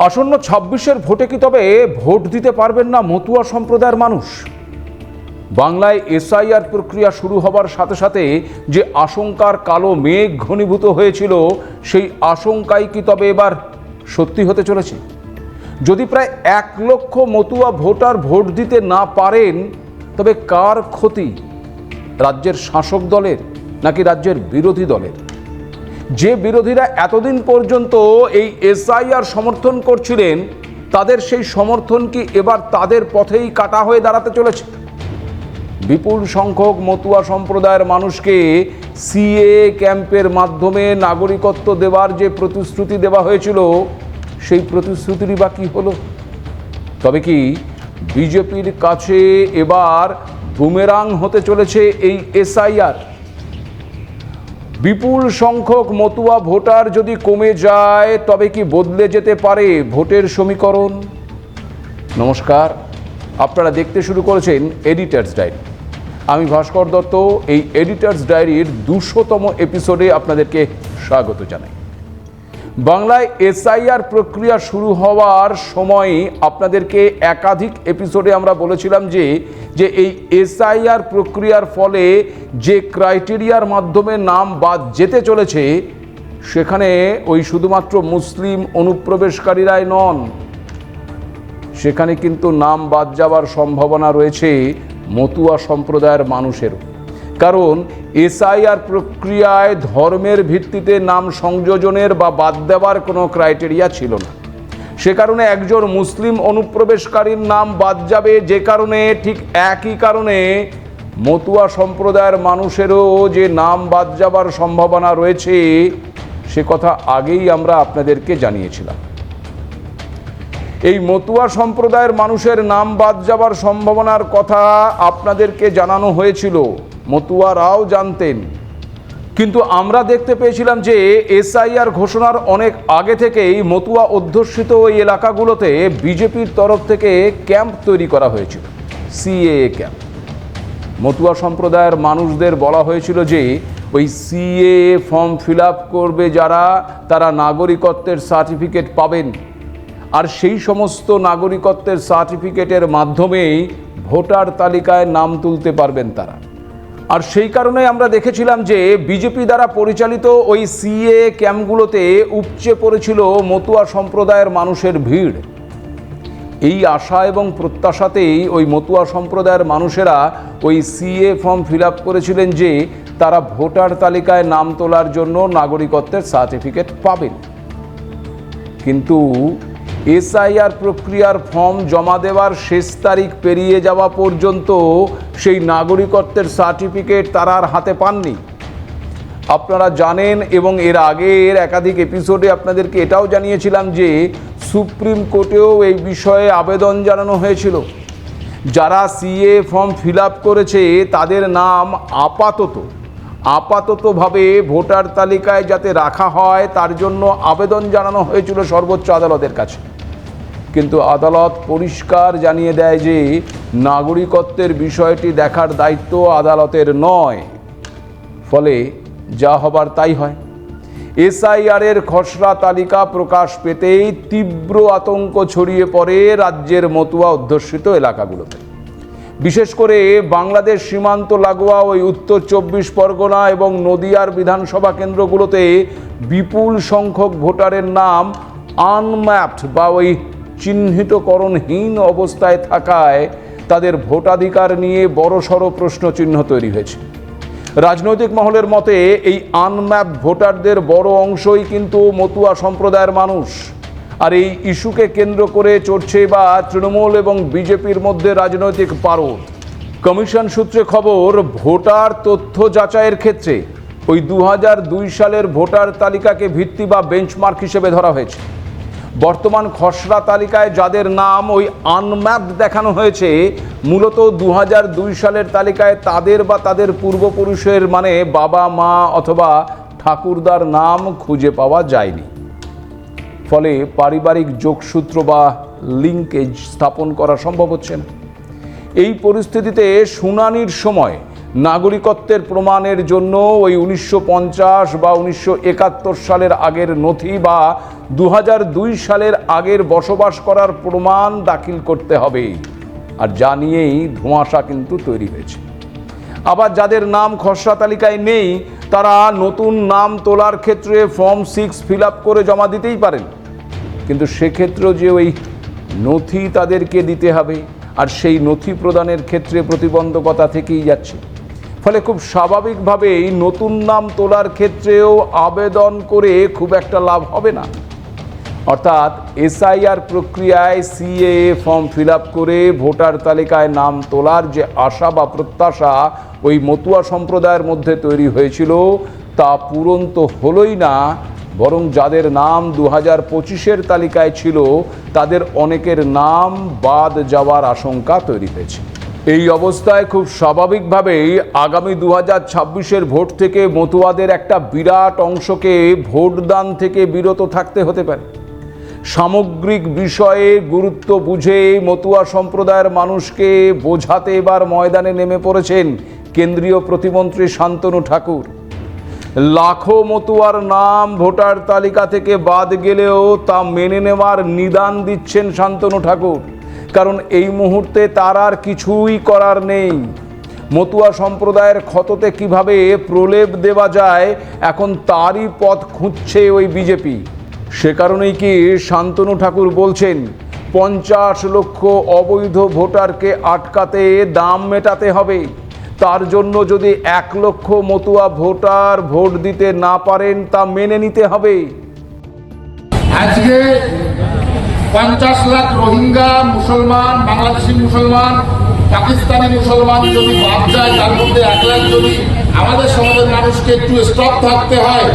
আসন্ন ২৬-এর ভোটে কি তবে ভোট দিতে পারবেন না মতুয়া সম্প্রদায়ের মানুষ? বাংলায় এসআইআর প্রক্রিয়া শুরু হবার সাথে সাথে যে আশঙ্কার কালো মেঘ ঘনীভূত হয়েছিল, সেই আশঙ্কাই কি তবে এবার সত্যি হতে চলেছে? যদি প্রায় ১ লক্ষ মতুয়া ভোটার ভোট দিতে না পারেন, তবে কার ক্ষতি? রাজ্যের শাসক দলের নাকি রাজ্যের বিরোধী দলের? যে বিরোধীরা এতদিন পর্যন্ত এই এসআইআর সমর্থন করছিলেন, তাদের সেই সমর্থন কি এবার তাদের পথেই কাটা হয়ে দাঁড়াতে চলেছে? বিপুল সংখ্যক মতুয়া সম্প্রদায়ের মানুষকে সিএ ক্যাম্পের মাধ্যমে নাগরিকত্ব দেওয়ার যে প্রতিশ্রুতি দেওয়া হয়েছিল, সেই প্রতিশ্রুতিরই বা কী হলো? তবে কি বিজেপির কাছে এবার বুমেরাং হতে চলেছে এই এসআইআর? বিপুল সংখ্যক মতুয়া ভোটার যদি কমে যায়, তবে কি বদলে যেতে পারে ভোটের সমীকরণ? নমস্কার, আপনারা দেখতে শুরু করেছেন এডিটার্স ডায়েরি। আমি ভাস্কর দত্ত। এই এডিটার্স ডায়েরির ২০০তম এপিসোডে আপনাদেরকে স্বাগত জানাই। বাংলায় এসআইআর প্রক্রিয়া শুরু হওয়ার সময় আপনাদেরকে একাধিক এপিসোডে আমরা বলেছিলাম যে এই এসআইআর প্রক্রিয়ার ফলে যে ক্রাইটেরিয়ার মাধ্যমে নাম বাদ যেতে চলেছে, সেখানে ওই শুধুমাত্র মুসলিম অনুপ্রবেশকারীরাই নন, সেখানে কিন্তু নাম বাদ যাওয়ার সম্ভাবনা রয়েছে মতুয়া সম্প্রদায়ের মানুষেরও। কারণ এসআইআর প্রক্রিয়ায় ধর্মের ভিত্তিতে নাম সংযোজনের বা বাদ দেওয়ার কোনো ক্রাইটেরিয়া ছিল না। সে কারণে একজন মুসলিম অনুপ্রবেশকারীর নাম বাদ যাবে, যে কারণে ঠিক একই কারণে মতুয়া সম্প্রদায়ের মানুষেরও যে নাম বাদ যাবার সম্ভাবনা রয়েছে, সে কথা আগেই আমরা আপনাদেরকে জানিয়েছিলাম। এই মতুয়া সম্প্রদায়ের মানুষের নাম বাদ যাবার সম্ভাবনার কথা আপনাদেরকে জানানো হয়েছিল, মতুয়ারাও জানতেন। কিন্তু আমরা দেখতে পেয়েছিলাম যে এসআইআর ঘোষণার অনেক আগে থেকেই মতুয়া অধ্যুষিত ওই এলাকাগুলোতে বিজেপির তরফ থেকে ক্যাম্প তৈরি করা হয়েছিল, সিএএ ক্যাম্প। মতুয়া সম্প্রদায়ের মানুষদের বলা হয়েছিল যে ওই সিএএ ফর্ম ফিল আপ করবে যারা, তারা নাগরিকত্বের সার্টিফিকেট পাবেন, আর সেই সমস্ত নাগরিকত্বের সার্টিফিকেটের মাধ্যমেই ভোটার তালিকায় নাম তুলতে পারবেন তারা। আর সেই কারণে আমরা দেখেছিলাম যে বিজেপি দ্বারা পরিচালিত ওই সিএএ ক্যাম্পগুলোতে উপচে পড়েছিল মতুয়া সম্প্রদায়ের মানুষের ভিড়। এই আশা এবং প্রত্যাশাতেই ওই মতুয়া সম্প্রদায়ের মানুষেরা ওই সিএএ ফর্ম ফিল আপ করেছিলেন যে তারা ভোটার তালিকায় নাম তোলার জন্য নাগরিকত্বের সার্টিফিকেট পাবেন। কিন্তু এসআইআর প্রক্রিয়ার ফর্ম জমা দেওয়ার শেষ তারিখ পেরিয়ে যাওয়া পর্যন্ত সেই নাগরিকত্বের সার্টিফিকেট তারা আর হাতে পাননি। আপনারা জানেন, এবং এর আগের একাধিক এপিসোডে আপনাদেরকে এটাও জানিয়েছিলাম যে সুপ্রিম কোর্টেও এই বিষয়ে আবেদন জানানো হয়েছিল। যারা সিএ ফর্ম ফিল আপ করেছে, তাদের নাম আপাততভাবে ভোটার তালিকায় যাতে রাখা হয়, তার জন্য আবেদন জানানো হয়েছিল সর্বোচ্চ আদালতের কাছে। কিন্তু আদালত পরিষ্কার জানিয়ে দেয় যে নাগরিকত্বের বিষয়টি দেখার দায়িত্ব আদালতের নয়। ফলে যা হবার তাই হয়। এসআইআরের খসড়া তালিকা প্রকাশ পেতেই তীব্র আতঙ্ক ছড়িয়ে পড়ে রাজ্যের মতুয়া অধ্যুষিত এলাকাগুলোতে। বিশেষ করে বাংলাদেশ সীমান্ত লাগোয়া ওই উত্তর ২৪ পরগনা এবং নদিয়ার বিধানসভা কেন্দ্রগুলোতে বিপুল সংখ্যক ভোটারের নাম আনম্যাপড বা ওই চিহ্নিতকরণহীন অবস্থায় থাকায় তাদের ভোটাধিকার নিয়ে বড়সড় প্রশ্নচিহ্ন তৈরি হয়েছে। রাজনৈতিক মহলের মতে এই আনম্যাপড ভোটারদের বড় অংশই কিন্তু মতুয়া সম্প্রদায়ের মানুষ। আর এই ইস্যুকে কেন্দ্র করে চড়ছে বা তৃণমূল এবং বিজেপির মধ্যে রাজনৈতিক পারদ। কমিশন সূত্রে খবর, ভোটার তথ্য যাচাইয়ের ক্ষেত্রে ওই ২০০২ সালের ভোটার তালিকাকে ভিত্তি বা বেঞ্চমার্ক হিসেবে ধরা হয়েছে। বর্তমান খসড়া তালিকায় যাদের নাম ওই আনম্যাপড দেখানো হয়েছে, মূলত ২০০২ সালের তালিকায় তাদের বা তাদের পূর্বপুরুষের মানে বাবা, মা অথবা ঠাকুরদার নাম খুঁজে পাওয়া যায়নি। ফলে পারিবারিক যোগসূত্র বা লিঙ্কেজ স্থাপন করা সম্ভব হচ্ছে না। এই পরিস্থিতিতে শুনানির সময় নাগরিকত্বের প্রমাণের জন্য ওই 1950 বা 1971 সালের আগের নথি বা 2002 সালের আগের বসবাস করার প্রমাণ দাখিল করতে হবে। আর যা নিয়েই ধোঁয়াশা কিন্তু তৈরি হয়েছে। আবার যাদের নাম খসড়া তালিকায় নেই তারা নতুন নাম তোলার ক্ষেত্রে ফর্ম 6 ফিল আপ করে জমা দিতেই পারেন, কিন্তু সেক্ষেত্রেও যে ওই নথি তাদেরকে দিতে হবে, আর সেই নথি প্রদানের ক্ষেত্রে প্রতিবন্ধকতা থেকেই যাচ্ছে। ফলে খুব স্বাভাবিকভাবেই নতুন নাম তোলার ক্ষেত্রেও আবেদন করে খুব একটা লাভ হবে না। অর্থাৎ এসআইআর প্রক্রিয়ায় সিএএ ফর্ম ফিল আপ করে ভোটার তালিকায় নাম তোলার যে আশা বা প্রত্যাশা ওই মতুয়া সম্প্রদায়ের মধ্যে তৈরি হয়েছিল তা পূরণ তো হলোই না, বরং যাদের নাম 2025-এর তালিকায় ছিল তাদের অনেকের নাম বাদ যাওয়ার আশঙ্কা তৈরি হয়েছে। এই অবস্থায় খুব স্বাভাবিকভাবেই আগামী 2026-এর ভোট থেকে মতুয়াদের একটা বিরাট অংশকে ভোটদান থেকে বিরত থাকতে হতে পারে। সামগ্রিক বিষয়ে গুরুত্ব বুঝে মতুয়া সম্প্রদায়ের মানুষকে বোঝাতে এবার ময়দানে নেমে পড়েছেন কেন্দ্রীয় প্রতিমন্ত্রী শান্তনু ঠাকুর। লাখো মতুয়ার নাম ভোটার তালিকা থেকে বাদ গেলেও তা মেনে নেওয়ার নিদান দিচ্ছেন শান্তনু ঠাকুর, কারণ এই মুহূর্তে তার আর কিছুই করার নেই। মতুয়া সম্প্রদায়ের ক্ষততে কিভাবে প্রলেপ দেওয়া যায় এখন তারই পথ খুঁজছে ওই বিজেপি। সে কারণেই কি শান্তনু ঠাকুর বলছেন 50 লক্ষ অবৈধ ভোটারকে আটকাতে দাম মেটাতে হবে। তার জন্য যদি 1 লক্ষ মতুয়া ভোটার ভোট দিতে না পারেন তা মেনে নিতে হবে। আজকে 50 লাখ রোহিঙ্গা মুসলমান, বাংলাদেশি মুসলমান, পাকিস্তানি মুসলমান যদি বাদ যায়, তার মধ্যে 1 লাখ যদি আমাদের সমাজের মানুষকে একটু স্টপ থাকতে হয়,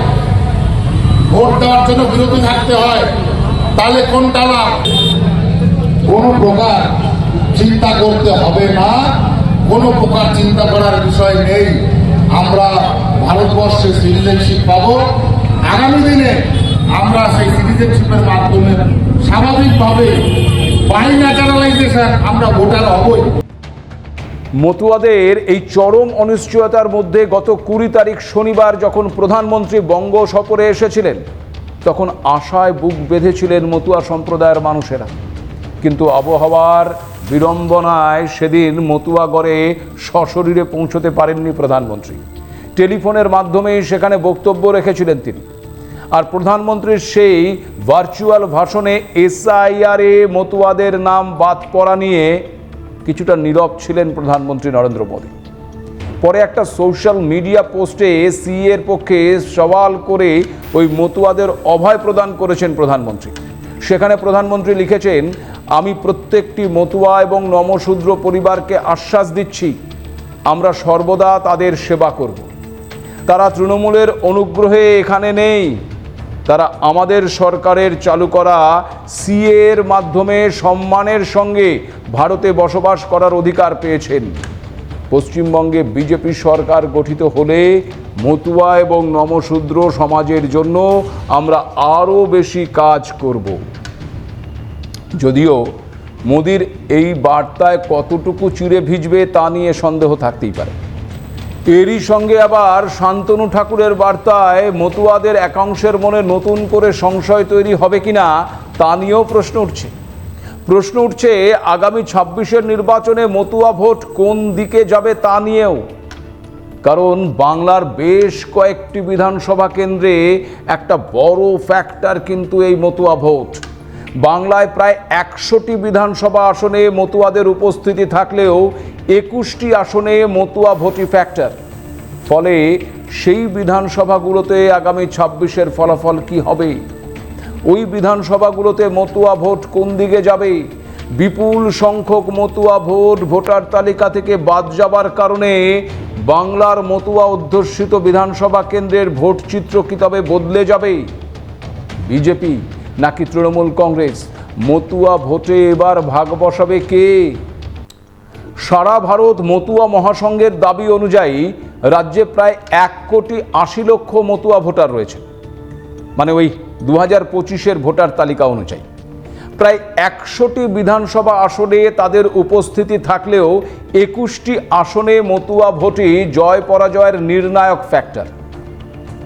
ভোট দেওয়ার জন্য বিরত থাকতে হয়, তাহলে কোনটা লাভ? কোনো প্রকার চিন্তা করতে হবে না, কোনো প্রকার চিন্তা করার বিষয় নেই। আমরা ভারতবর্ষে সিটিজেনশিপ পাবো। আগামী দিনে আমরা সেই সিটিজেনশিপের মাধ্যমে স্বাভাবিকভাবে বাই ন্যাচারালাইজেশন আমরা ভোটার হবই। মতুয়াদের এই চরম অনিশ্চয়তার মধ্যে গত 20 তারিখ শনিবার যখন প্রধানমন্ত্রী বঙ্গ সফরে এসেছিলেন তখন আশায় বুক বেঁধেছিলেন মতুয়া সম্প্রদায়ের মানুষেরা, কিন্তু আবহাওয়ার বিড়ম্বনায় সেদিন মতুয়াগড়ে সশরীরে পৌঁছতে পারেননি প্রধানমন্ত্রী। টেলিফোনের মাধ্যমেই সেখানে বক্তব্য রেখেছিলেন তিনি। আর প্রধানমন্ত্রীর সেই ভার্চুয়াল ভাষণে এসআইআরে মতুয়াদের নাম বাদ পড়া নিয়ে কিছুটা নীরব ছিলেন প্রধানমন্ত্রী নরেন্দ্র মোদী। পরে একটা সোশ্যাল মিডিয়া পোস্টে সিএর পক্ষে সওয়াল করে ওই মতুয়াদের অভয় প্রদান করেছেন প্রধানমন্ত্রী। সেখানে প্রধানমন্ত্রী লিখেছেন, আমি প্রত্যেকটি মতুয়া এবং নমশূদ্র পরিবারকে আশ্বাস দিচ্ছি আমরা সর্বদা তাদের সেবা করব। তারা তৃণমূলের অনুগ্রহে এখানে নেই, তারা আমাদের সরকারের চালু করা সিএর মাধ্যমে সম্মানের সঙ্গে ভারতে বসবাস করার অধিকার পেয়েছেন। পশ্চিমবঙ্গে বিজেপি সরকার গঠিত হলে মতুয়া এবং নমশূদ্র সমাজের জন্য আমরা আরও বেশি কাজ করব। যদিও মোদির এই বার্তায় কতটুকু চিড়ে ভিজবে তা নিয়ে সন্দেহ থাকতেই পারে। এরই সঙ্গে আবার শান্তনু ঠাকুরের বার্তায় মতুয়াদের একাংশের মনে নতুন করে সংশয় তৈরি হবে কিনা তা নিয়েও প্রশ্ন উঠছে আগামী 26-এর নির্বাচনে মতুয়া ভোট কোন দিকে যাবে তা নিয়েও। কারণ বাংলার বেশ কয়েকটি বিধানসভা কেন্দ্রে একটা বড় ফ্যাক্টর কিন্তু এই মতুয়া ভোট। বাংলায় প্রায় 100টি বিধানসভা আসনে মতুয়াদের উপস্থিতি থাকলেও 21টি আসনে মতুয়া ভোটই ফ্যাক্টর। ফলে সেই বিধানসভাগুলোতে আগামী 26-এর ফলাফল কি হবে? ওই বিধানসভাগুলোতে মতুয়া ভোট কোন দিকে যাবে? বিপুল সংখ্যক মতুয়া ভোট ভোটার তালিকা থেকে বাদ যাবার কারণে বাংলার মতুয়া অধ্যুষিত বিধানসভা কেন্দ্রের ভোট চিত্র কি তবে বদলে যাবে? বিজেপি নাকি তৃণমূল কংগ্রেস? মতুয়া ভোটে এবার ভাগ বসাবে কে? সারা ভারত মতুয়া মহাসংঘের দাবি অনুযায়ী রাজ্যে প্রায় 1,80,00,000 মতুয়া ভোটার রয়েছে, মানে ওই 2025-এর ভোটার তালিকা অনুযায়ী। প্রায় 100টি বিধানসভা আসনে তাদের উপস্থিতি থাকলেও 21টি আসনে মতুয়া ভোটই জয় পরাজয়ের নির্ণায়ক ফ্যাক্টর।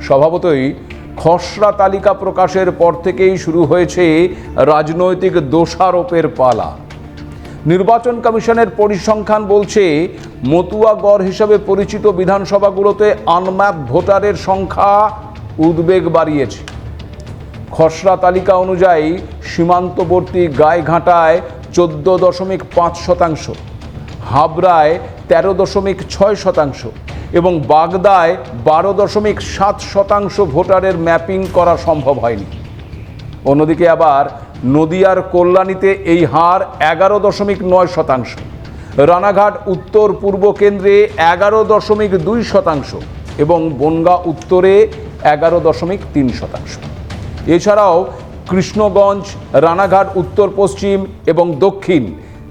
স্বভাবতই খসড়া তালিকা প্রকাশের পর থেকেই শুরু হয়েছে রাজনৈতিক দোষারোপের পালা। নির্বাচন কমিশনের পরিসংখ্যান বলছে মতুয়া গড় হিসেবে পরিচিত বিধানসভাগুলোতে আনম্যাপ ভোটারের সংখ্যা উদ্বেগ বাড়িয়েছে। খসড়া তালিকা অনুযায়ী সীমান্তবর্তী গাইঘাটায় 14.5%, হাবড়ায় 13.6% এবং বাগদায় 12.7% ভোটারের ম্যাপিং করা সম্ভব হয়নি। অন্যদিকে আবার নদিয়ার কল্যাণীতে এই হার 11.9%, রানাঘাট উত্তর পূর্ব কেন্দ্রে 11.2% এবং বনগাঁ উত্তরে 11.3%। এছাড়াও কৃষ্ণগঞ্জ, রানাঘাট উত্তর পশ্চিম এবং দক্ষিণ,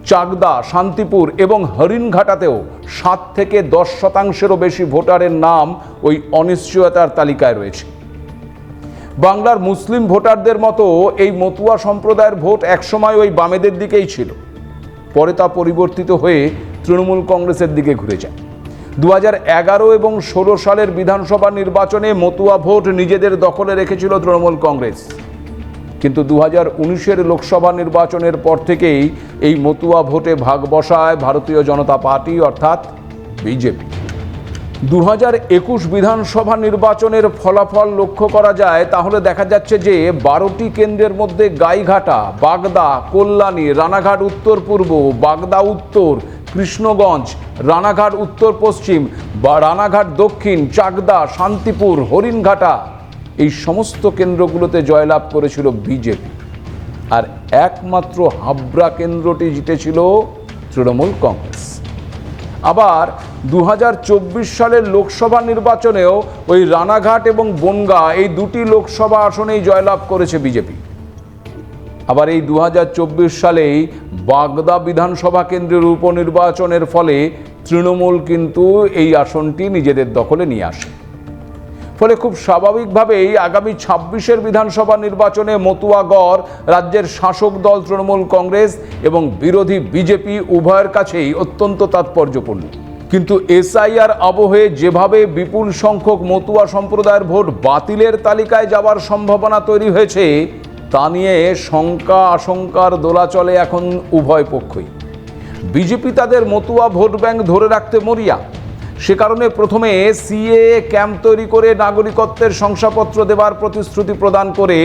চাকদা, শান্তিপুর এবং হরিণঘাটাতেও 7 থেকে 10%-এরও বেশি ভোটারের নাম ওই অনিশ্চয়তার তালিকায় রয়েছে। বাংলার মুসলিম ভোটারদের মতো এই মতুয়া সম্প্রদায়ের ভোট একসময় ওই বামেদের দিকেই ছিল, পরে তা পরিবর্তিত হয়ে তৃণমূল কংগ্রেসের দিকে ঘুরে যায়। 2011 এবং 16 সালের বিধানসভা নির্বাচনে মতুয়া ভোট নিজেদের দখলে রেখেছিল তৃণমূল কংগ্রেস, কিন্তু 2019-এর লোকসভা নির্বাচনের পর থেকেই এই মতুয়া ভোটে ভাগ বসায় ভারতীয় জনতা পার্টি অর্থাৎ বিজেপি। 2021 বিধানসভা নির্বাচনের ফলাফল লক্ষ্য করা যায় তাহলে দেখা যাচ্ছে যে 12টি কেন্দ্রের মধ্যে গাইঘাটা, বাগদা, কল্যাণী, রানাঘাট উত্তর পূর্ব, বাগদা উত্তর, কৃষ্ণগঞ্জ, রানাঘাট উত্তর পশ্চিম বা রানাঘাট দক্ষিণ, চাকদা, শান্তিপুর, হরিণঘাটা এই সমস্ত কেন্দ্রগুলোতে জয়লাভ করেছিল বিজেপি, আর একমাত্র হাবড়া কেন্দ্রটি জিতেছিল তৃণমূল কংগ্রেস। আবার 2024 সালের লোকসভা নির্বাচনেও ওই রানাঘাট এবং বনগাঁ এই দুটি লোকসভা আসনেই জয়লাভ করেছে বিজেপি। আবার এই 2024 সালেই বাগদা বিধানসভা কেন্দ্রের উপনির্বাচনের ফলে তৃণমূল কিন্তু এই আসনটি নিজেদের দখলে নিয়ে আসে। ফলে খুব স্বাভাবিকভাবেই আগামী 26-এর বিধানসভা নির্বাচনে মতুয়া গড় রাজ্যের শাসক দল তৃণমূল কংগ্রেস এবং বিরোধী বিজেপি উভয়ের কাছেই অত্যন্ত তাৎপর্যপূর্ণ। কিন্তু এসআইআর আবহে যেভাবে বিপুল সংখ্যক মতুয়া সম্প্রদায়ের ভোট বাতিলের তালিকায় যাওয়ার সম্ভাবনা তৈরি হয়েছে তা নিয়ে শঙ্কা আশঙ্কার দোলাচলে এখন উভয় পক্ষই। বিজেপি তাদের মতুয়া ভোট ব্যাংক ধরে রাখতে মরিয়া। সে কারণে প্রথমে সিএএ ক্যাম্প তৈরি করে নাগরিকত্বের শংসাপত্র দেওয়ার প্রতিশ্রুতি প্রদান করে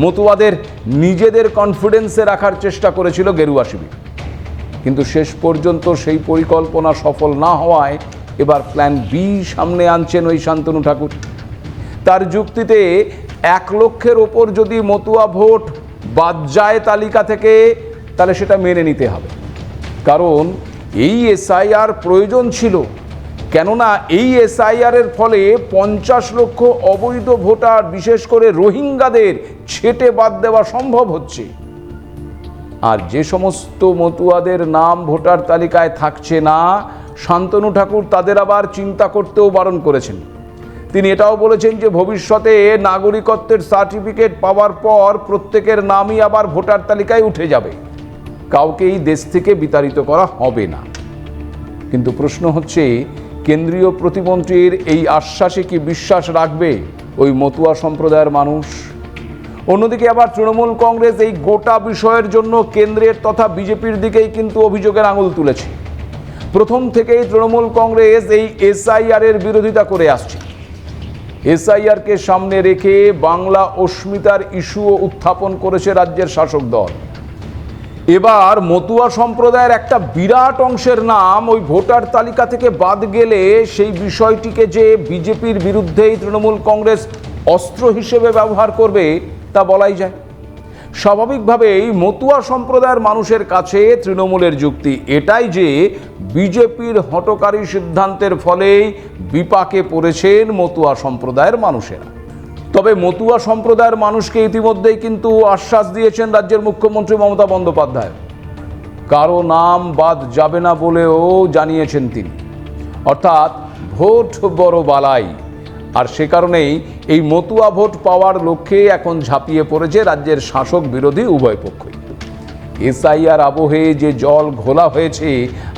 মতুয়াদের নিজেদের কনফিডেন্সে রাখার চেষ্টা করেছিল গেরুয়া শিবির। কিন্তু শেষ পর্যন্ত সেই পরিকল্পনা সফল না হওয়ায় এবার প্ল্যান বি সামনে আনছেন ওই শান্তনু ঠাকুর। তার যুক্তিতে 1 লক্ষের ওপর যদি মতুয়া ভোট বাদ যায় তালিকা থেকে তাহলে সেটা মেনে নিতে হবে, কারণ এই এসআইআর প্রয়োজন ছিল। কেননা এই এসআইআরের ফলে 50 লক্ষ অবৈধ ভোটার, বিশেষ করে রোহিঙ্গাদের ছেঁটে বাদ দেওয়া সম্ভব হচ্ছে। আর যে সমস্ত মতুয়াদের নাম ভোটার তালিকায় থাকছে না, শান্তনু ঠাকুর তাদের আবার চিন্তা করতেও বারণ করেছেন। তিনি এটাও বলেছেন যে ভবিষ্যতে নাগরিকত্বের সার্টিফিকেট পাওয়ার পর প্রত্যেকের নামই আবার ভোটার তালিকায় উঠে যাবে, কাউকেই দেশ থেকে বিতাড়িত করা হবে না। কিন্তু প্রশ্ন হচ্ছে, কেন্দ্রীয় প্রতিমন্ত্রীর এই আশ্বাসে কি বিশ্বাস রাখবে ওই মতুয়া সম্প্রদায়ের মানুষ? অন্যদিকে আবার তৃণমূল কংগ্রেস এই গোটা বিষয়ের জন্য কেন্দ্রের তথা বিজেপির দিকেই কিন্তু অভিযোগের আঙুল তুলেছে। প্রথম থেকেই তৃণমূল কংগ্রেস এই এসআইআর এর বিরোধিতা করে আসছে। এসআইআরকে সামনে রেখে বাংলা অস্মিতার ইস্যুও উত্থাপন করেছে রাজ্যের শাসক দল। এবার মতুয়া সম্প্রদায়ের একটা বিরাট অংশের নাম ওই ভোটার তালিকা থেকে বাদ গেলে সেই বিষয়টিকে যে বিজেপির বিরুদ্ধেই তৃণমূল কংগ্রেস অস্ত্র হিসেবে ব্যবহার করবে তা বলাই যায়। স্বাভাবিকভাবেই মতুয়া সম্প্রদায়ের মানুষের কাছে তৃণমূলের যুক্তি এটাই যে বিজেপির হঠকারী সিদ্ধান্তের ফলেই বিপাকে পড়েছেন মতুয়া সম্প্রদায়ের মানুষেরা। তবে মতুয়া সম্প্রদায়ের মানুষকে ইতিমধ্যেই কিন্তু আশ্বাস দিয়েছেন রাজ্যের মুখ্যমন্ত্রী মমতা বন্দ্যোপাধ্যায়। কারো নাম বাদ যাবে না বলেও জানিয়েছেন তিনি, অর্থাৎ ভোট বড় বালাই। আর সে কারণেই এই মতুয়া ভোট পাওয়ার লক্ষ্যে এখন ঝাঁপিয়ে পড়েছে রাজ্যের শাসক বিরোধী উভয় পক্ষই। এসআইআর আবহে যে জল ঘোলা হয়েছে,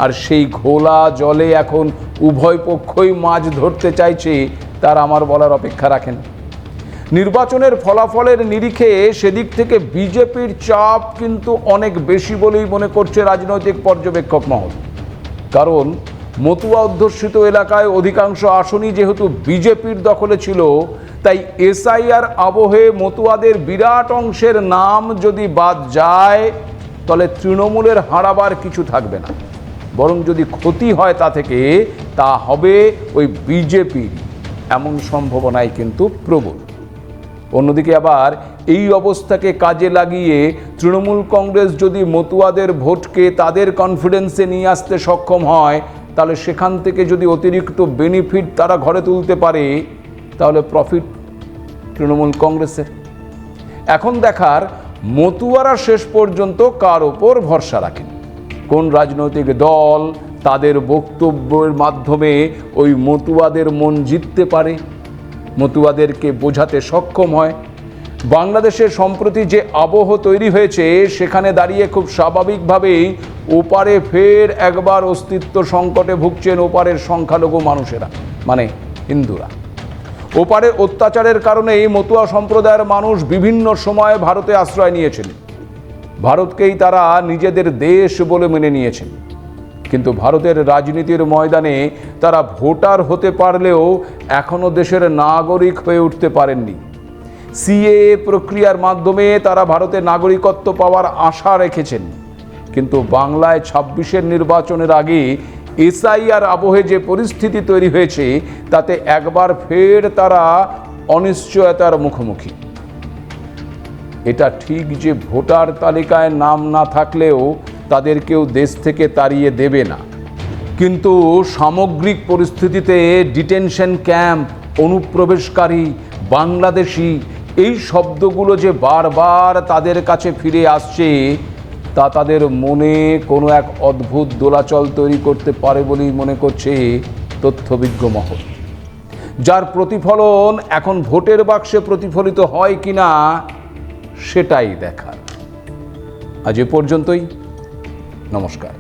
আর সেই ঘোলা জলে এখন উভয় পক্ষই মাছ ধরতে চাইছে, তার আমার বলার অপেক্ষা রাখেন। নির্বাচনের ফলাফলের নিরিখে সেদিক থেকে বিজেপির চাপ কিন্তু অনেক বেশি বলেই মনে করছে রাজনৈতিক পর্যবেক্ষক মহল। কারণ মতুয়া অধ্যুষিত এলাকায় অধিকাংশ আসনই যেহেতু বিজেপির দখলে ছিল, তাই এসআইআর আবহে মতুয়াদের বিরাট অংশের নাম যদি বাদ যায়, তাহলে তৃণমূলের হারাবার কিছু থাকবে না, বরং যদি ক্ষতি হয় তা থেকে, তা হবে ওই বিজেপির, এমন সম্ভাবনাই কিন্তু প্রবল। অন্যদিকে আবার এই অবস্থাকে কাজে লাগিয়ে তৃণমূল কংগ্রেস যদি মতুয়াদের ভোটকে তাদের কনফিডেন্সে নিয়ে আসতে সক্ষম হয়, তাহলে সেখান থেকে যদি অতিরিক্ত বেনিফিট তারা ঘরে তুলতে পারে, তাহলে প্রফিট তৃণমূল কংগ্রেসের। এখন দেখার মতুয়ারা শেষ পর্যন্ত কার ওপর ভরসা রাখেন, কোন রাজনৈতিক দল তাদের বক্তব্যের মাধ্যমে ওই মতুয়াদের মন জিততে পারে, মতুয়াদেরকে বোঝাতে সক্ষম হয়। বাংলাদেশের সম্প্রতি যে আবহ তৈরি হয়েছে, সেখানে দাঁড়িয়ে খুব স্বাভাবিকভাবেই ওপারে ফের একবার অস্তিত্ব সংকটে ভুগছেন ওপারের সংখ্যালঘু মানুষেরা, মানে হিন্দুরা। ওপারে অত্যাচারের কারণেই মতুয়া সম্প্রদায়ের মানুষ বিভিন্ন সময়ে ভারতে আশ্রয় নিয়েছেন। ভারতকেই তারা নিজেদের দেশ বলে মেনে নিয়েছেন। কিন্তু ভারতের রাজনীতির ময়দানে তারা ভোটার হতে পারলেও এখনও দেশের নাগরিক হয়ে উঠতে পারেননি। সিএএ প্রক্রিয়ার মাধ্যমে তারা ভারতে নাগরিকত্ব পাওয়ার আশা রেখেছেন, কিন্তু বাংলায় ২৬-এর নির্বাচনের আগে এসআইআর আবহে যে পরিস্থিতি তৈরি হয়েছে, তাতে একবার ফের তারা অনিশ্চয়তার মুখোমুখি। এটা ঠিক যে ভোটার তালিকায় নাম না থাকলেও তাদের কেউ দেশ থেকে তাড়িয়ে দেবে না, কিন্তু সামগ্রিক পরিস্থিতিতে ডিটেনশন ক্যাম্প, অনুপ্রবেশকারী, বাংলাদেশি, এই শব্দগুলো যে বারবার তাদের কাছে ফিরে আসছে, তা তাদের মনে কোনো এক অদ্ভুত দোলাচল তৈরি করতে পারে বলেই মনে করছে তথ্যবিজ্ঞ মহল, যার প্রতিফলন এখন ভোটের বাক্সে প্রতিফলিত হয় কিনা সেটাই দেখার। আজ এ পর্যন্তই। নমস্কার।